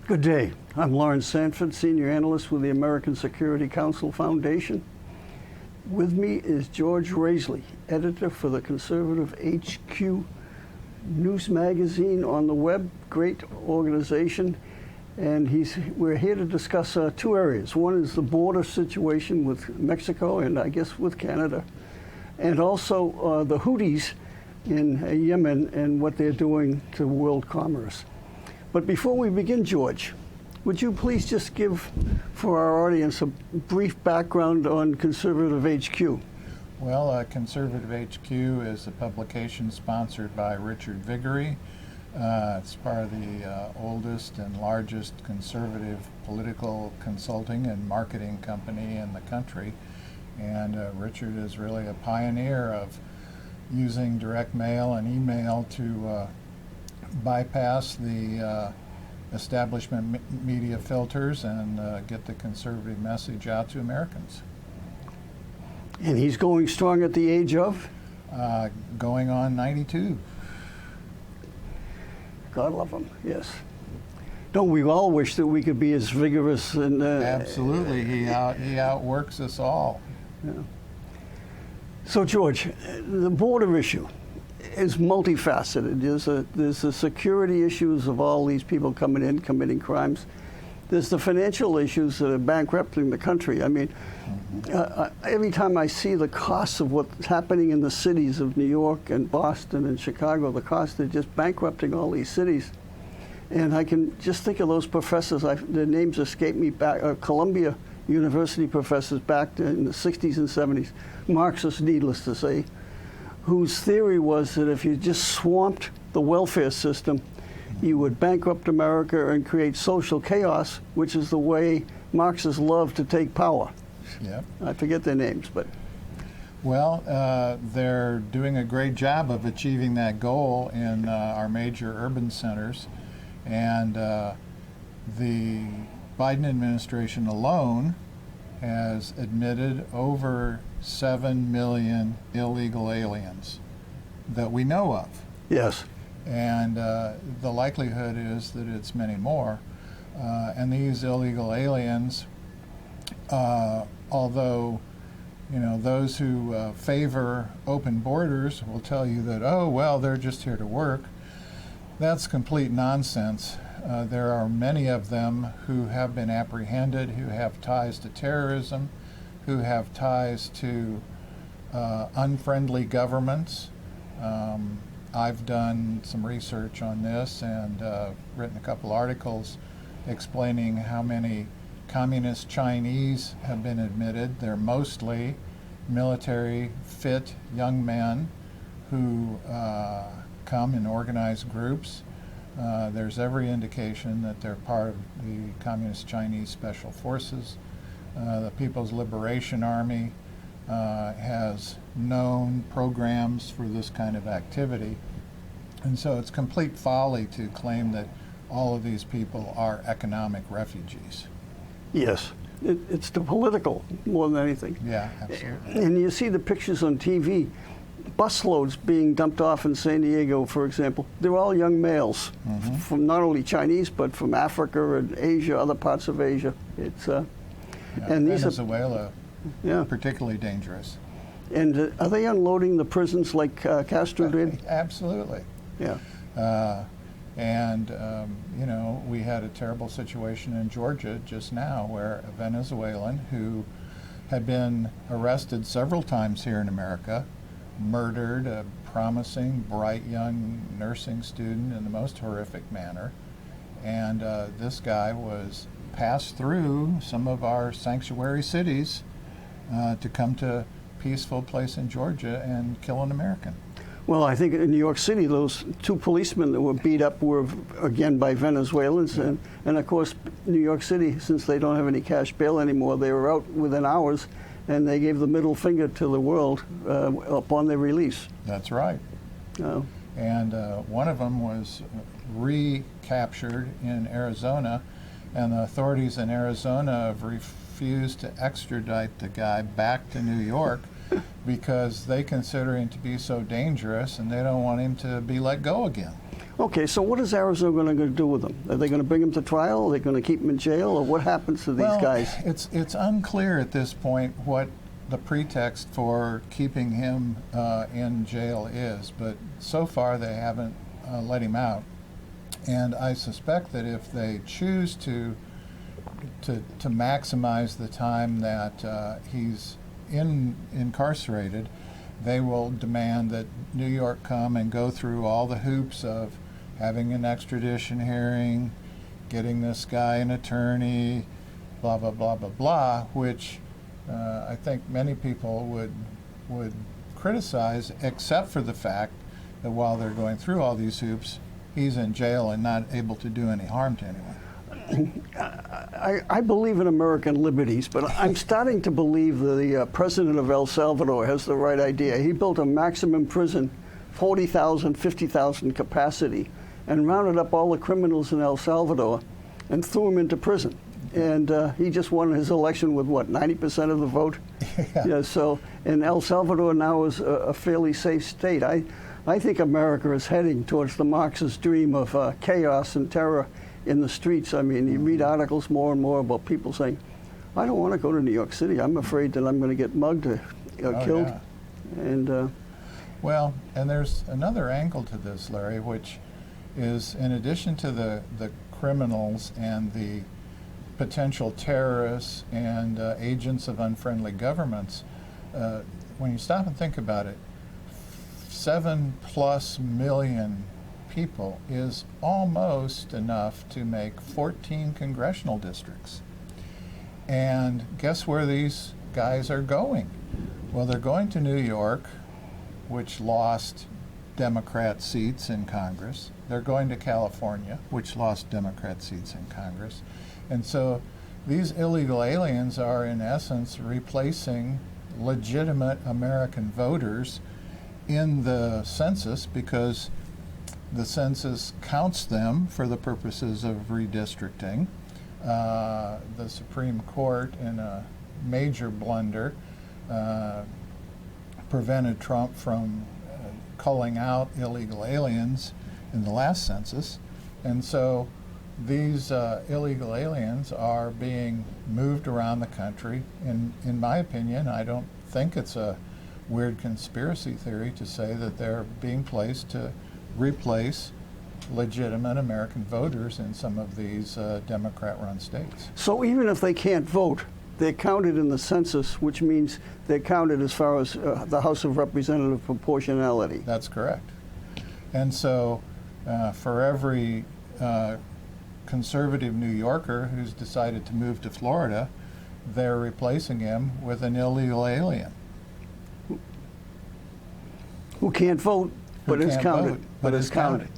Good day. I'm Laurence Sanford, Senior Analyst with the American Security Council Foundation. With me is George Rasley, Editor for the conservative HQ News Magazine on the web. Great organization. And we're here to discuss two areas. One is the border situation with Mexico and I guess with Canada, and also the Houthis in Yemen and what they're doing to world commerce. But before we begin, George, would you please just give for our audience a brief background on Conservative HQ? Well, Conservative HQ is a publication sponsored by Richard Viguerie. It's part of the oldest and largest conservative political consulting and marketing company in the country. And Richard is really a pioneer of using direct mail and email to bypass the establishment media filters and get the conservative message out to Americans. And he's going strong at the age of? Going on 92. God love him, yes. Don't we all wish that we could be as vigorous and... Absolutely, he outworks us all. Yeah. So, George, the border issue is multifaceted. There's the security issues of all these people coming in, committing crimes. There's the financial issues that are bankrupting the country. I mean, every time I see the costs of what's happening in the cities of New York and Boston and Chicago, the cost of just bankrupting all these cities. And I can just think of those professors, their names escape me back, Columbia University professors back in the 60s and 70s, Marxists, needless to say, whose theory was that if you just swamped the welfare system, you would bankrupt America and create social chaos, which is the way Marxists love to take power. Yep. I forget their names, but... Well, they're doing a great job of achieving that goal in our major urban centers. And the Biden administration alone has admitted over 7 million illegal aliens that we know of. Yes. And the likelihood is that it's many more. And these illegal aliens, although those who favor open borders will tell you that, oh, well, they're just here to work. That's complete nonsense. There are many of them who have been apprehended, who have ties to terrorism, who have ties to unfriendly governments. I've done some research on this and written a couple articles explaining how many communist Chinese have been admitted. They're mostly military fit young men who come in organized groups. There's every indication that they're part of the Communist Chinese Special Forces. The People's Liberation Army has known programs for this kind of activity. And so it's complete folly to claim that all of these people are economic refugees. Yes. It's the political more than anything. Yeah, absolutely. And you see the pictures on TV, busloads being dumped off in San Diego, for example. They're all young males from not only Chinese, but from Africa and Asia, other parts of Asia. It's and Venezuela, particularly dangerous. And are they unloading the prisons like Castro did? Absolutely. Yeah. We had a terrible situation in Georgia just now where a Venezuelan who had been arrested several times here in America, murdered a promising, bright young nursing student in the most horrific manner. And this guy was passed through some of our sanctuary cities to come to a peaceful place in Georgia and kill an American. Well, I think in New York City, those two policemen that were beat up were, again, by Venezuelans. Yeah. And of course, New York City, since they don't have any cash bail anymore, they were out within hours, and they gave the middle finger to the world upon their release. That's right. And one of them was recaptured in Arizona, and the authorities in Arizona have refused to extradite the guy back to New York because they consider him to be so dangerous and they don't want him to be let go again. Okay, so what is Arizona going to do with them? Are they going to bring them to trial? Are they going to keep them in jail? Or what happens to these guys? It's unclear at this point what the pretext for keeping him in jail is, but so far they haven't let him out. And I suspect that if they choose to maximize the time that he's incarcerated, they will demand that New York come and go through all the hoops of having an extradition hearing, getting this guy an attorney, blah, blah, blah, blah, blah, which I think many people would criticize, except for the fact that while they're going through all these hoops, he's in jail and not able to do any harm to anyone. I believe in American liberties, but I'm starting to believe the president of El Salvador has the right idea. He built a maximum prison, 40,000, 50,000 capacity, and rounded up all the criminals in El Salvador and threw them into prison. And he just won his election with, what, 90% of the vote? Yeah, so, and El Salvador now is a fairly safe state. I think America is heading towards the Marxist dream of chaos and terror in the streets. I mean, you read articles more and more about people saying, I don't want to go to New York City. I'm afraid that I'm going to get mugged or killed. Yeah. And well, and there's another angle to this, Larry, which is in addition to the criminals and the potential terrorists and agents of unfriendly governments, when you stop and think about it, 7+ million people is almost enough to make 14 congressional districts. And guess where these guys are going? Well, they're going to New York, which lost Democrat seats in Congress. They're going to California, which lost Democrat seats in Congress. And so these illegal aliens are, in essence, replacing legitimate American voters in the census, because the census counts them for the purposes of redistricting. The Supreme Court, in a major blunder, prevented Trump from culling out illegal aliens in the last census. And so these illegal aliens are being moved around the country. In my opinion, I don't think it's a weird conspiracy theory to say that they're being placed to replace legitimate American voters in some of these Democrat-run states. so even if they can't vote, they're counted in the census, which means they're counted as far as the House of Representative proportionality. That's correct. And so for every conservative New Yorker who's decided to move to Florida, they're replacing him with an illegal alien. Who can't vote, but it's counted. But it's counted.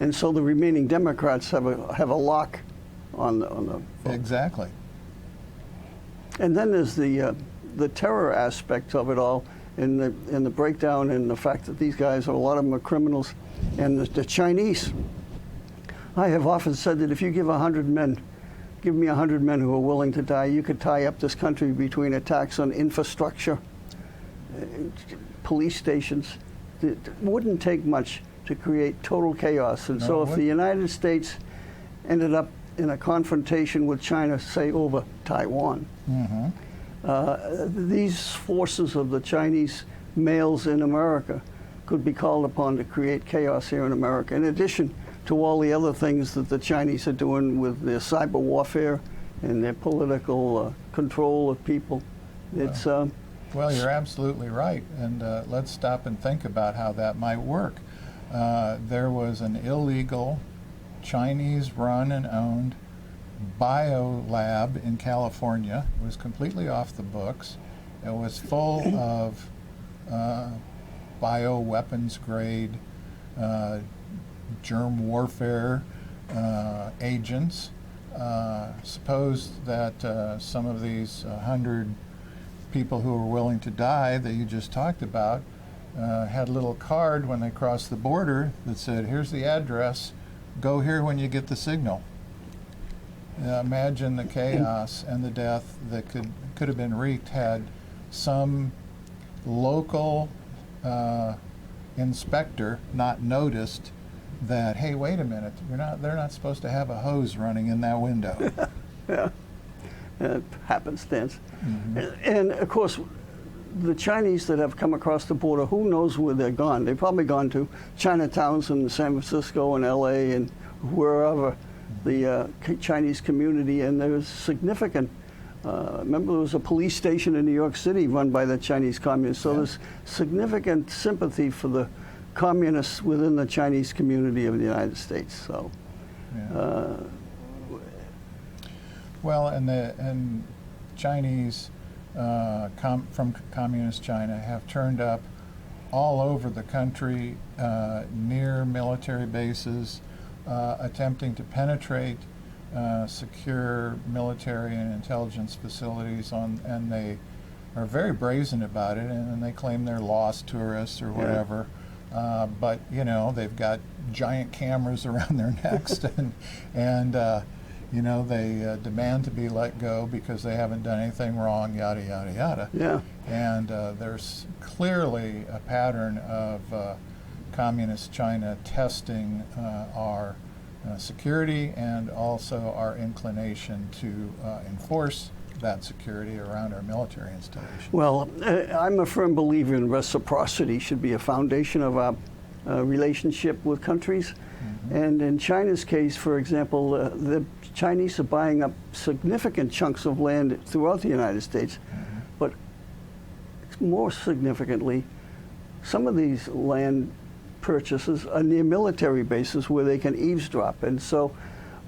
And so the remaining Democrats have a lock on the vote. Exactly. And then there's the terror aspect of it all, in the breakdown, and the fact that these guys, a lot of them are criminals, and the Chinese. I have often said that if you give 100 men, give me 100 men who are willing to die, you could tie up this country between attacks on infrastructure, police stations. It wouldn't take much to create total chaos. And so if the United States ended up in a confrontation with China, say over Taiwan, these forces of the Chinese males in America could be called upon to create chaos here in America, in addition to all the other things that the Chinese are doing with their cyber warfare and their political control of people. It's well, you're absolutely right, and let's stop and think about how that might work. There was an illegal, Chinese-run and owned biolab in California. It was completely off the books. It was full of bioweapons grade germ warfare agents. Suppose that some of these 100 people who were willing to die that you just talked about had a little card when they crossed the border that said, here's the address, go here when you get the signal. Imagine the chaos and the death that could have been wreaked had some local inspector not noticed that, hey, wait a minute, they're not supposed to have a hose running in that window. Yeah, happenstance. Mm-hmm. And of course, the Chinese that have come across the border, who knows where they're gone? They've probably gone to Chinatowns in San Francisco and LA and wherever the Chinese community, and there's significant, remember there was a police station in New York City run by the Chinese communists, so there's significant sympathy for the communists within the Chinese community of the United States. So, well, and Chinese from communist China have turned up all over the country near military bases, attempting to penetrate secure military and intelligence facilities and they are very brazen about it, and they claim they're lost tourists or whatever. But you know, they've got giant cameras around their necks, and you know, they demand to be let go because they haven't done anything wrong, yada yada yada. yeah. And there's clearly a pattern of communist China testing our security and also our inclination to enforce that security around our military installations. Well, I'm a firm believer in reciprocity should be a foundation of our relationship with countries. Mm-hmm. And in China's case, for example, the Chinese are buying up significant chunks of land throughout the United States. Mm-hmm. But more significantly, some of these land purchases are near military bases where they can eavesdrop. And so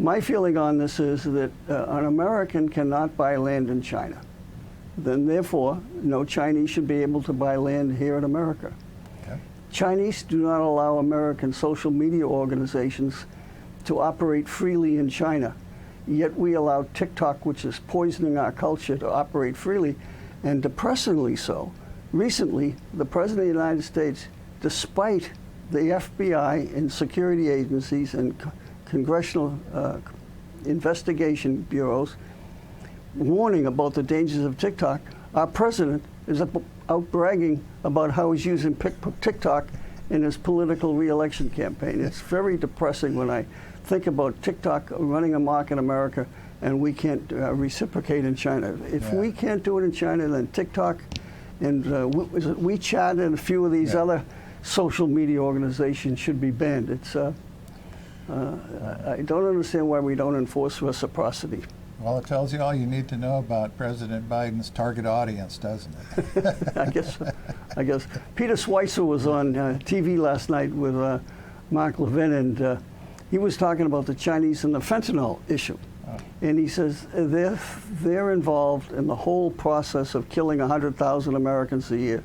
my feeling on this is that an American cannot buy land in China. Then therefore, no Chinese should be able to buy land here in America. Okay. Chinese do not allow American social media organizations to operate freely in China. Yet we allow TikTok, which is poisoning our culture, to operate freely, and depressingly so. Recently, the President of the United States, despite the FBI and security agencies and congressional investigation bureaus warning about the dangers of TikTok, our president is out bragging about how he's using TikTok in his political re-election campaign. It's very depressing when I think about TikTok running amok in America and we can't reciprocate in China. If we can't do it in China, then TikTok and WeChat and a few of these other social media organizations should be banned. It's I don't understand why we don't enforce reciprocity. Well, it tells you all you need to know about President Biden's target audience, doesn't it? I guess. Peter Schweizer was on TV last night with Mark Levin, and he was talking about the Chinese and the fentanyl issue. And he says they're involved in the whole process of killing 100,000 Americans a year,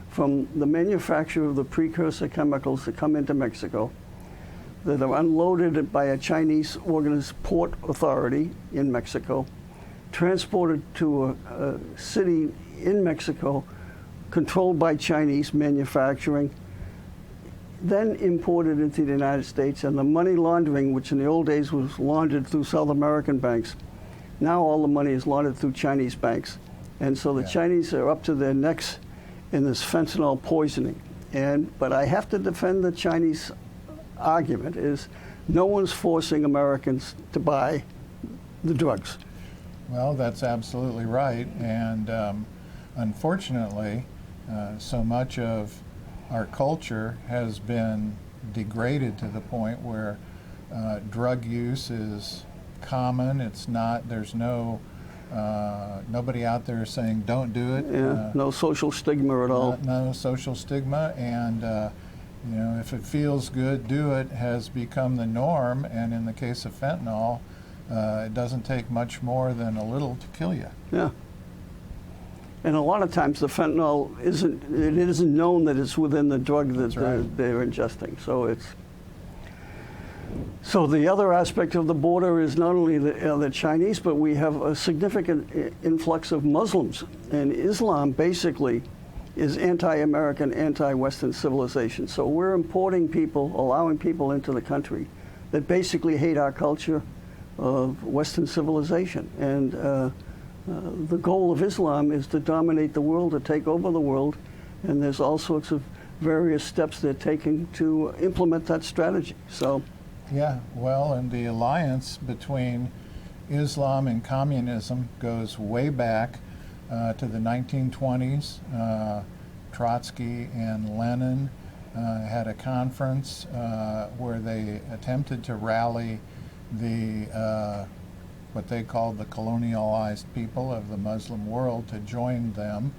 from the manufacture of the precursor chemicals that come into Mexico, that are unloaded by a Chinese port authority in Mexico, transported to a city in Mexico, controlled by Chinese manufacturing, then imported into the United States, and the money laundering, which in the old days was laundered through South American banks, now all the money is laundered through Chinese banks. And so the Chinese are up to their necks in this fentanyl poisoning. But I have to defend the Chinese argument is no one's forcing Americans to buy the drugs. Well, that's absolutely right. And unfortunately, so much of our culture has been degraded to the point where drug use is common. It's not, there's nobody out there saying don't do it. No social stigma at all. No social stigma, and you know, if it feels good, do it has become the norm. And in the case of fentanyl, it doesn't take much more than a little to kill you. Yeah. And a lot of times the fentanyl isn't known that it's within the drug that they're ingesting. So the other aspect of the border is not only the Chinese, but we have a significant influx of Muslims. And Islam basically is anti-American, anti-Western civilization. So we're importing people, allowing people into the country that basically hate our culture of Western civilization. And the goal of Islam is to dominate the world, to take over the world. And there's all sorts of various steps they're taking to implement that strategy. So, yeah, well, and the alliance between Islam and communism goes way back to the 1920s. Trotsky and Lenin had a conference where they attempted to rally the what they called the colonialized people of the Muslim world to join them.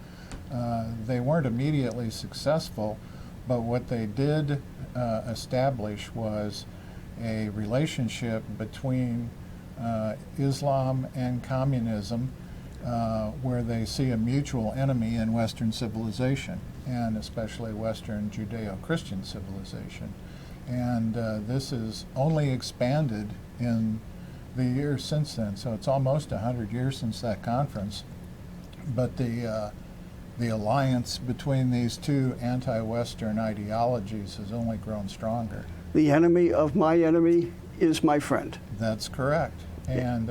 They weren't immediately successful, but what they did establish was a relationship between Islam and communism where they see a mutual enemy in Western civilization, and especially Western Judeo-Christian civilization. And this has only expanded in the years since then. So it's almost 100 years since that conference. But the alliance between these two anti-Western ideologies has only grown stronger. the enemy of my enemy is my friend. That's correct. And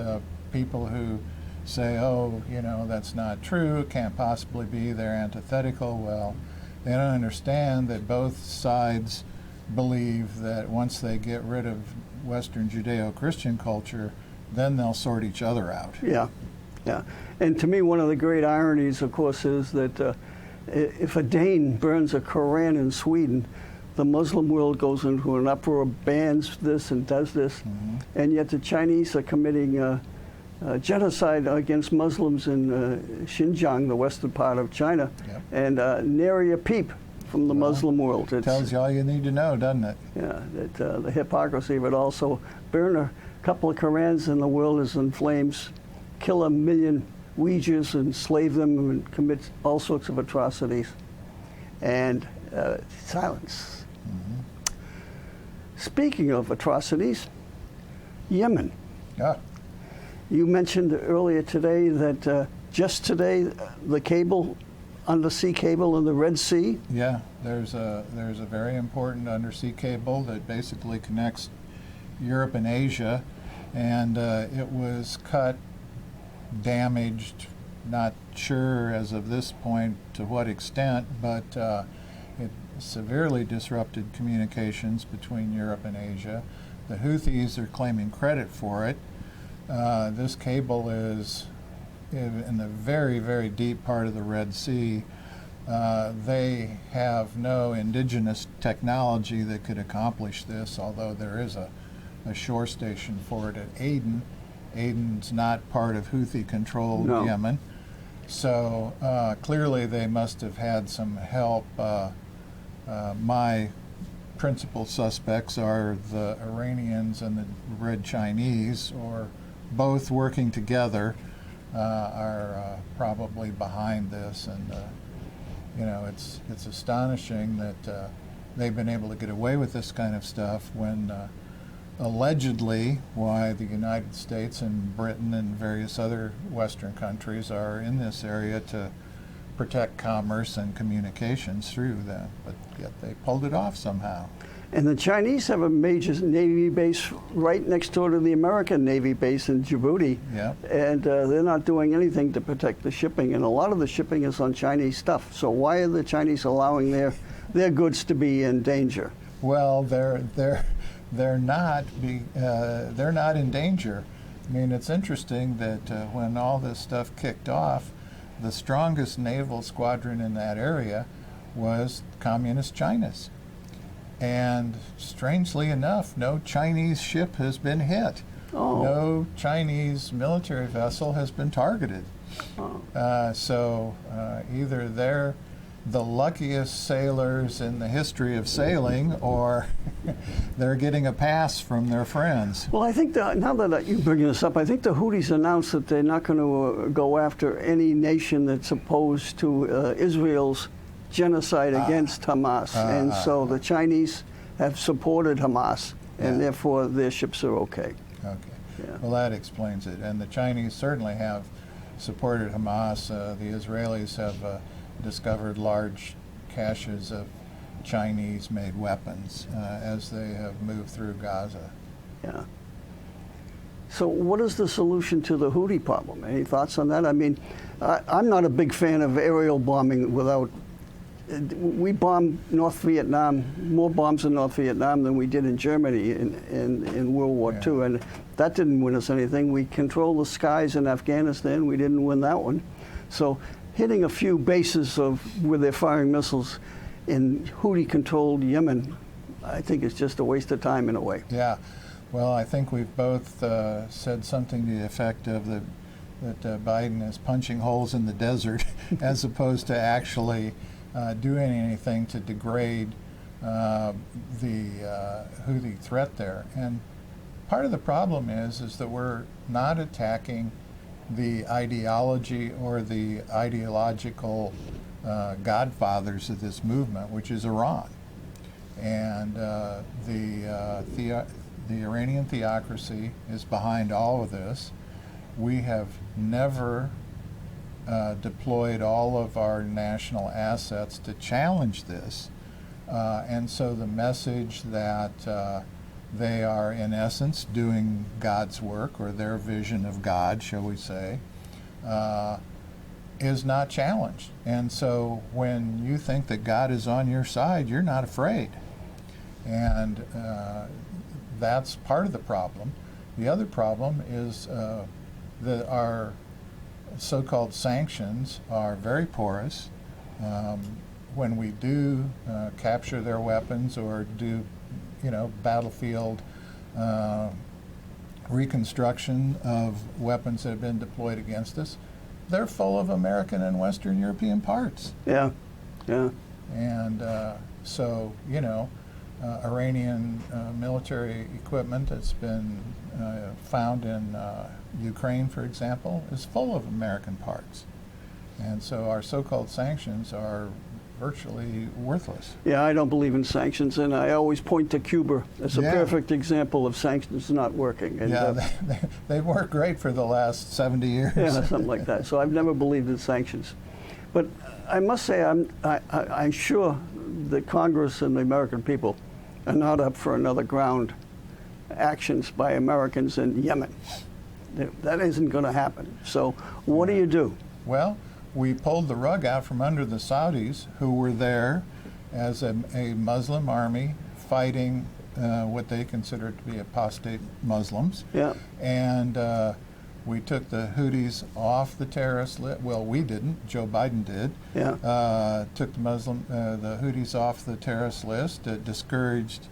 people who say, oh, you know, that's not true, it can't possibly be, they're antithetical, well, they don't understand that both sides believe that once they get rid of Western Judeo-Christian culture, then they'll sort each other out. Yeah, yeah. And to me, one of the great ironies, of course, is that if a Dane burns a Koran in Sweden, the Muslim world goes into an uproar, bans this and does this, Mm-hmm. and yet the Chinese are committing genocide against Muslims in Xinjiang, the western part of China, Yep. and nary a peep from the Muslim world. It tells you all you need to know, doesn't it? Yeah, that the hypocrisy of it all. So burn a couple of Korans and the world is in flames, kill 1 million Uyghurs, enslave them, and commit all sorts of atrocities, and silence. Mm-hmm. Speaking of atrocities, Yemen. Yeah. You mentioned earlier today that just today the cable, undersea cable in the Red Sea. Yeah, there's a very important undersea cable that basically connects Europe and Asia, and it was cut, damaged, not sure as of this point to what extent, but it severely disrupted communications between Europe and Asia. The Houthis are claiming credit for it. This cable is in the very, very deep part of the Red Sea. They have no indigenous technology that could accomplish this, although there is a shore station for it at Aden. Aden's not part of Houthi-controlled No. Yemen. So clearly they must have had some help. My principal suspects are the Iranians and the Red Chinese, or both working together, are probably behind this. And you know, it's astonishing that they've been able to get away with this kind of stuff when allegedly why the United States and Britain and various other Western countries are in this area to protect commerce and communications through them, but yet they pulled it off somehow. And the Chinese have a major Navy base right next door to the American Navy base in Djibouti. Yeah. And they're not doing anything to protect the shipping. And a lot of the shipping is on Chinese stuff. So why are the Chinese allowing their goods to be in danger? Well, they're not in danger. I mean, it's interesting that when all this stuff kicked off, the strongest naval squadron in that area was Communist China's. And strangely enough, no Chinese ship has been hit. Oh. No Chinese military vessel has been targeted. Oh. So either they're the luckiest sailors in the history of sailing, or they're getting a pass from their friends. Well, I think now that you bring this up, I think the Houthis announced that they're not going to go after any nation that's opposed to Israel's genocide against Hamas. And so the Chinese have supported Hamas, and Yeah. therefore their ships are okay. Okay. Yeah. Well, that explains it. And the Chinese certainly have supported Hamas. The Israelis have discovered large caches of Chinese-made weapons as they have moved through Gaza. Yeah. So what is the solution to the Houthi problem? Any thoughts on that? I mean, I'm not a big fan of aerial bombing without we bombed North Vietnam, more bombs in North Vietnam than we did in Germany in World War II, and that didn't win us anything. We controlled the skies in Afghanistan. We didn't win that one. So hitting a few bases where they're firing missiles in Houthi-controlled Yemen, I think it's just a waste of time in a way. Yeah. Well, I think we've both said something to the effect of that Biden is punching holes in the desert as opposed to actually doing anything to degrade the Houthi threat there. And part of the problem is that we're not attacking the ideology or the ideological godfathers of this movement, which is Iran. And the Iranian theocracy is behind all of this. We have never deployed all of our national assets to challenge this. And so the message that they are, in essence, doing God's work, or their vision of God, shall we say, is not challenged. And so when you think that God is on your side, you're not afraid. And that's part of the problem. The other problem is that our so-called sanctions are very porous. When we do capture their weapons or do, battlefield reconstruction of weapons that have been deployed against us, they're full of American and Western European parts. Yeah. And so, Iranian military equipment that's been found in Ukraine, for example, is full of American parts. And so our so-called sanctions are virtually worthless. Yeah, I don't believe in sanctions, and I always point to Cuba as a perfect example of sanctions not working. And, they've worked great for the last 70 years. Yeah, something like that. So I've never believed in sanctions. But I must say, I'm sure that Congress and the American people are not up for another ground actions by Americans in Yemen. That isn't going to happen. So what do you do? Well, we pulled the rug out from under the Saudis, who were there as a Muslim army fighting what they considered to be apostate Muslims. Yeah. And we took the Houthis off the terrorist list. Well, we didn't. Joe Biden did. Yeah. Took the Houthis off the terrorist list. Discouraged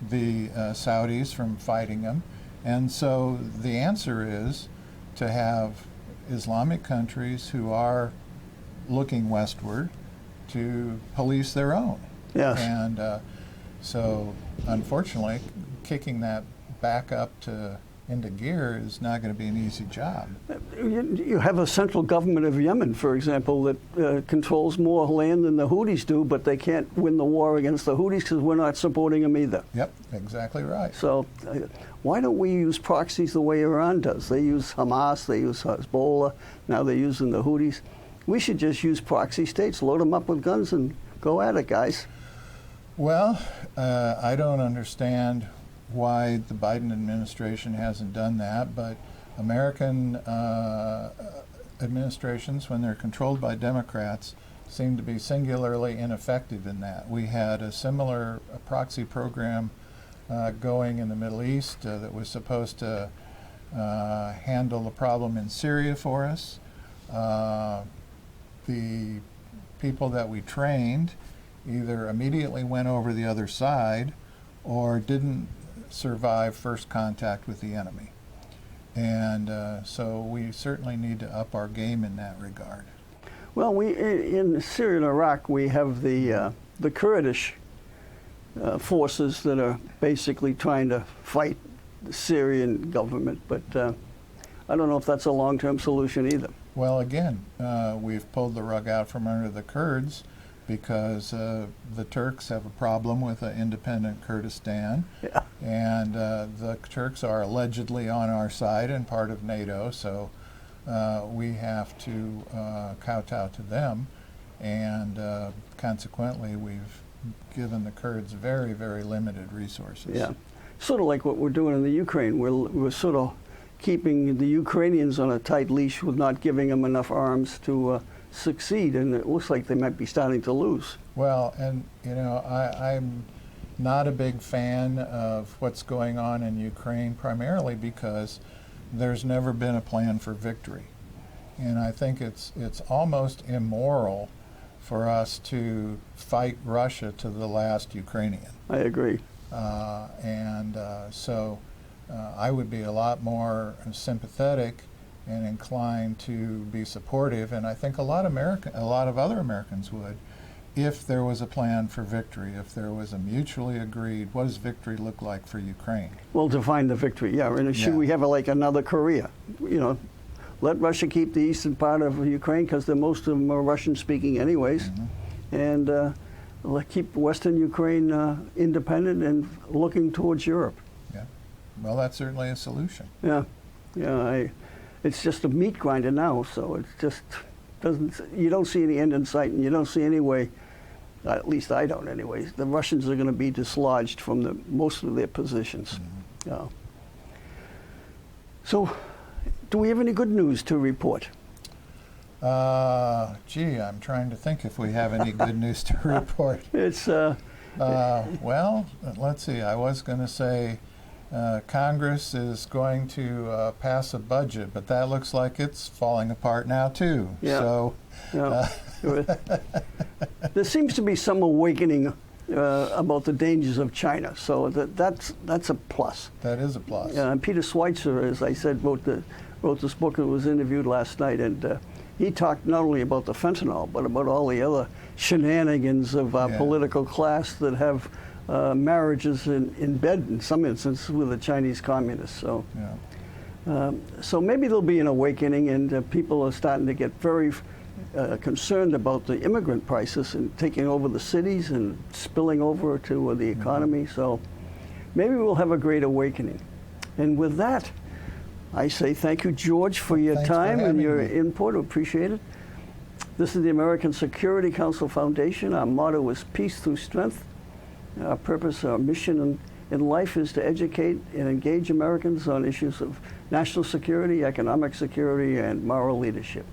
the Saudis from fighting them. And so the answer is to have Islamic countries who are looking westward to police their own. Yes. And so, unfortunately, kicking that back up into gear is not going to be an easy job. You have a central government of Yemen, for example, that controls more land than the Houthis do, but they can't win the war against the Houthis because we're not supporting them either. Yep, exactly right. So why don't we use proxies the way Iran does? They use Hamas, they use Hezbollah, now they're using the Houthis. We should just use proxy states, load them up with guns, and go at it, guys. Well, I don't understand why the Biden administration hasn't done that, but American administrations, when they're controlled by Democrats, seem to be singularly ineffective in that. We had a similar proxy program going in the Middle East that was supposed to handle the problem in Syria for us. The people that we trained either immediately went over the other side or didn't survive first contact with the enemy. And so we certainly need to up our game in that regard. Well, in Syria and Iraq, we have the Kurdish forces that are basically trying to fight the Syrian government, but I don't know if that's a long-term solution either. Well, again, we've pulled the rug out from under the Kurds because the Turks have a problem with an independent Kurdistan. Yeah. And the Turks are allegedly on our side and part of NATO, so we have to kowtow to them. And consequently, we've given the Kurds very, very limited resources. Yeah. Sort of like what we're doing in the Ukraine. We're sort of keeping the Ukrainians on a tight leash with not giving them enough arms to succeed, and it looks like they might be starting to lose. Well, and I'm not a big fan of what's going on in Ukraine, primarily because there's never been a plan for victory. And I think it's almost immoral for us to fight Russia to the last Ukrainian. I agree. So I would be a lot more sympathetic and inclined to be supportive, and I think a lot of other Americans would, if there was a plan for victory, if there was a mutually agreed, what does victory look like for Ukraine? Well, define the victory, yeah. And should we have like another Korea? Let Russia keep the eastern part of Ukraine, because most of them are Russian-speaking anyways, and keep Western Ukraine independent and looking towards Europe. Yeah, well, that's certainly a solution. Yeah, it's just a meat grinder now, so it just doesn't. You don't see any end in sight, and you don't see any way. At least I don't, anyways. The Russians are going to be dislodged from most of their positions. So, do we have any good news to report? I'm trying to think if we have any good news to report. It's well, let's see. I was going to say Congress is going to pass a budget, but that looks like it's falling apart now too. Yeah. So there seems to be some awakening about the dangers of China. So that's a plus. That is a plus. And Peter Schweitzer, as I said, wrote this book and was interviewed last night, and he talked not only about the fentanyl, but about all the other shenanigans of our political class that have marriages in bed, in some instances, with the Chinese communists. So, so maybe there'll be an awakening, and people are starting to get very concerned about the immigrant crisis and taking over the cities and spilling over to the economy. So maybe we'll have a great awakening. And with that, I say thank you, George, for your time and your input. Appreciate it. This is the American Security Council Foundation. Our motto is peace through strength. Our purpose, our mission in life is to educate and engage Americans on issues of national security, economic security, and moral leadership.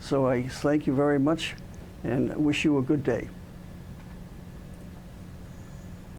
So I thank you very much and wish you a good day.